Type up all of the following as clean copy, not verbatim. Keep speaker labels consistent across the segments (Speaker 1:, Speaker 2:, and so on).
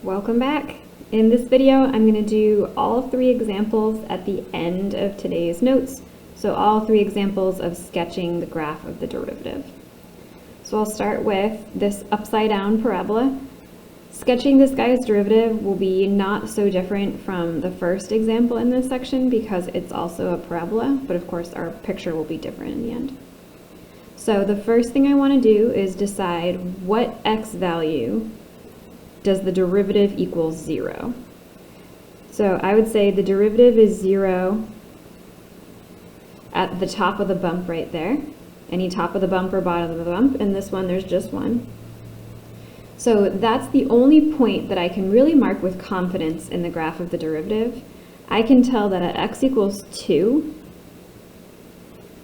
Speaker 1: Welcome back. In this video, I'm going to do all 3 examples at the end of today's notes. So all 3 examples of sketching the graph of the derivative. So I'll start with this upside down parabola. Sketching this guy's derivative will be not so different from the first example in this section because it's also a parabola, but of course our picture will be different in the end. So the first thing I want to do is decide what x value does the derivative equal 0. So I would say the derivative is 0 at the top of the bump right there. Any top of the bump or bottom of the bump. In this one, there's just one. So that's the only point that I can really mark with confidence in the graph of the derivative. I can tell that at x equals 2,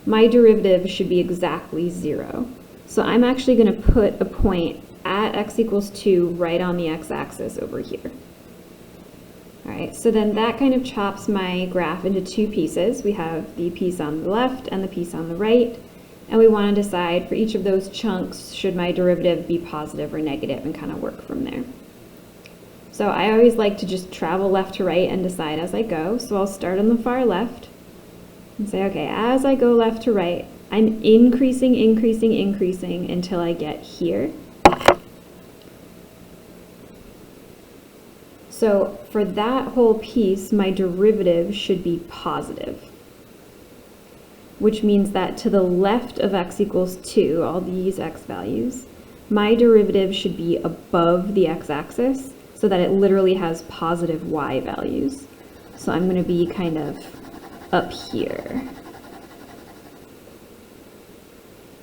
Speaker 1: my derivative should be exactly 0. So I'm actually going to put a point at x equals 2 right on the x-axis over here. Alright, so then that kind of chops my graph into 2 pieces. We have the piece on the left and the piece on the right. And we want to decide for each of those chunks, should my derivative be positive or negative, and kind of work from there. So I always like to just travel left to right and decide as I go. So I'll start on the far left and say, okay, as I go left to right, I'm increasing until I get here. So for that whole piece, my derivative should be positive, which means that to the left of x equals 2, all these x values, my derivative should be above the x-axis so that it literally has positive y values. So I'm going to be kind of up here.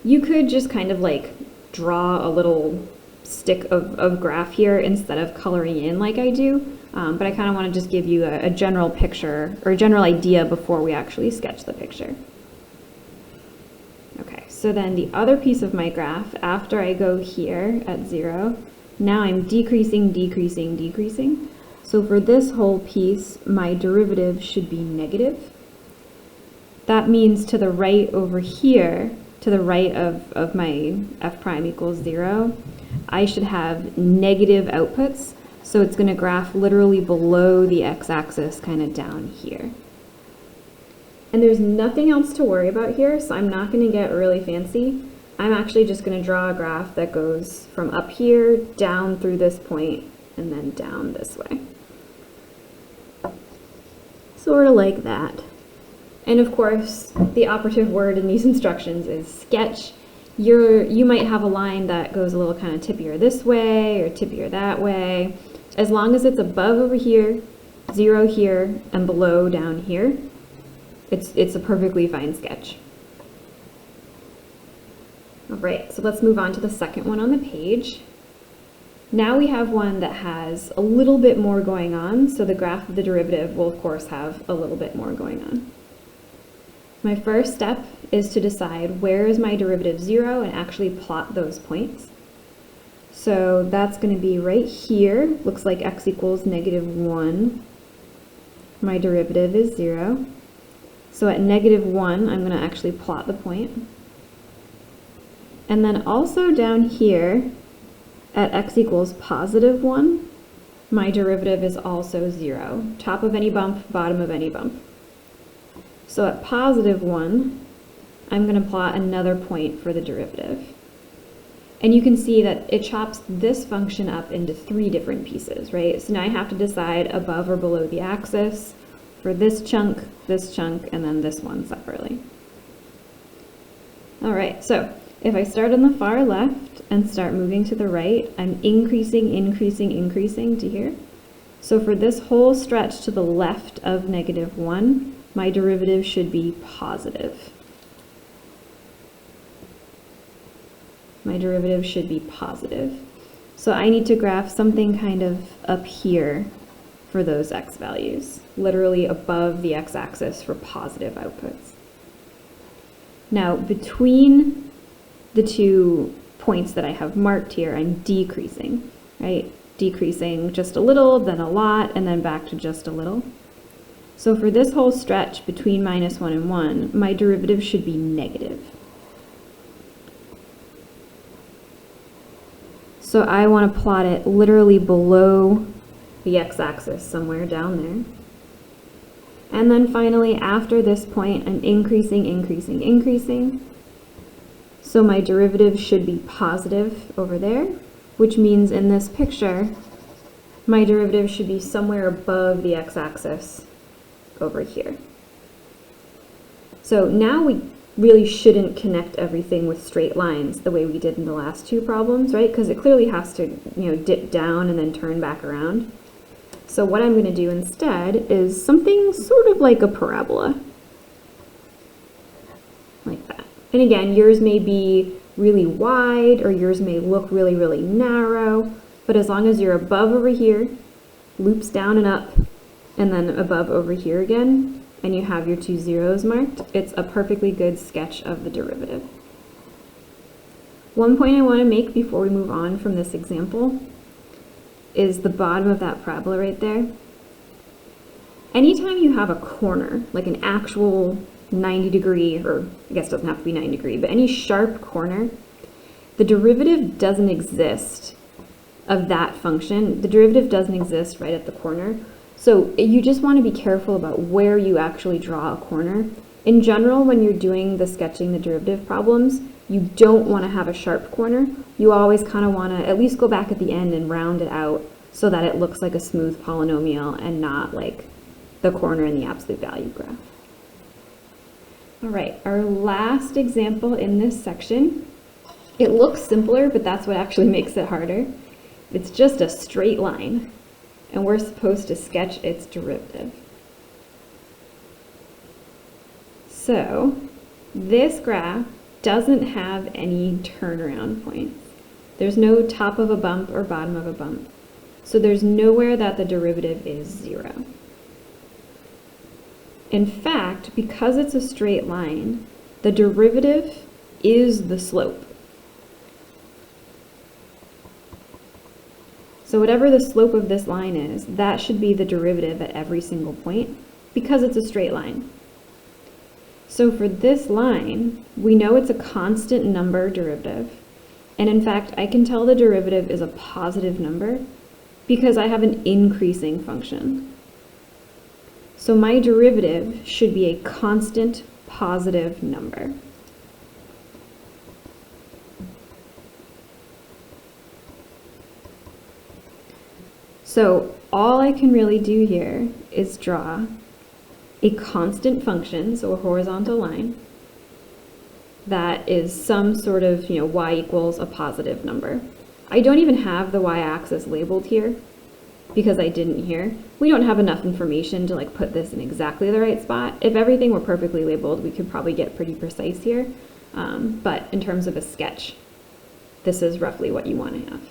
Speaker 1: You could just kind of like draw a little stick of graph here instead of coloring in like I do, but I kind of want to just give you a general picture or a general idea before we actually sketch the picture. Okay, so then the other piece of my graph, after I go here at 0, now I'm decreasing. So for this whole piece, my derivative should be negative. That means to the right over here, to the right of my f prime equals 0, I should have negative outputs. So it's going to graph literally below the x-axis, kind of down here. And there's nothing else to worry about here, so I'm not going to get really fancy. I'm actually just going to draw a graph that goes from up here, down through this point, and then down this way. Sort of like that. And of course, the operative word in these instructions is sketch. You might have a line that goes a little kind of tippier this way or tippier that way. As long as it's above over here, 0 here, and below down here, it's a perfectly fine sketch. Alright, so let's move on to the second one on the page. Now we have one that has a little bit more going on, so the graph of the derivative will of course have a little bit more going on. My first step is to decide where is my derivative 0 and actually plot those points. So that's going to be right here. Looks like x equals -1. My derivative is 0. So at -1, I'm going to actually plot the point. And then also down here, at x equals +1, my derivative is also 0. Top of any bump, bottom of any bump. So at +1, I'm going to plot another point for the derivative. And you can see that it chops this function up into 3 different pieces, right? So now I have to decide above or below the axis for this chunk, and then this one separately. All right, so if I start on the far left and start moving to the right, I'm increasing to here. So for this whole stretch to the left of -1, my derivative should be positive. My derivative should be positive. So I need to graph something kind of up here for those x values, literally above the x-axis for positive outputs. Now, between the 2 points that I have marked here, I'm decreasing, right? Decreasing just a little, then a lot, and then back to just a little. So for this whole stretch between -1 and 1, my derivative should be negative. So I want to plot it literally below the x-axis somewhere down there. And then finally, after this point, I'm increasing, increasing, increasing. So my derivative should be positive over there, which means in this picture, my derivative should be somewhere above the x-axis over here. So now we really shouldn't connect everything with straight lines the way we did in the last two problems, right? Because it clearly has to, dip down and then turn back around. So what I'm going to do instead is something sort of like a parabola, like that. And again, yours may be really wide or yours may look really, really narrow, but as long as you're above over here, loops down and up, and then above over here again, and you have your two zeros marked, it's a perfectly good sketch of the derivative. One point I want to make before we move on from this example is the bottom of that parabola right there. Anytime you have a corner, like an actual 90 degree, or I guess it doesn't have to be 90 degree, but any sharp corner, the derivative doesn't exist of that function. The derivative doesn't exist right at the corner. So you just want to be careful about where you actually draw a corner. In general, when you're doing the sketching the derivative problems, you don't want to have a sharp corner. You always kind of want to at least go back at the end and round it out so that it looks like a smooth polynomial and not like the corner in the absolute value graph. All right, our last example in this section, it looks simpler, but that's what actually makes it harder. It's just a straight line, and we're supposed to sketch its derivative. So this graph doesn't have any turnaround points. There's no top of a bump or bottom of a bump. So there's nowhere that the derivative is 0. In fact, because it's a straight line, the derivative is the slope. So whatever the slope of this line is, that should be the derivative at every single point because it's a straight line. So for this line, we know it's a constant number derivative. And in fact, I can tell the derivative is a positive number because I have an increasing function. So my derivative should be a constant positive number. So all I can really do here is draw a constant function, so a horizontal line, that is some sort of, y equals a positive number. I don't even have the y-axis labeled here because I didn't here. We don't have enough information to put this in exactly the right spot. If everything were perfectly labeled, we could probably get pretty precise here. But in terms of a sketch, this is roughly what you want to have.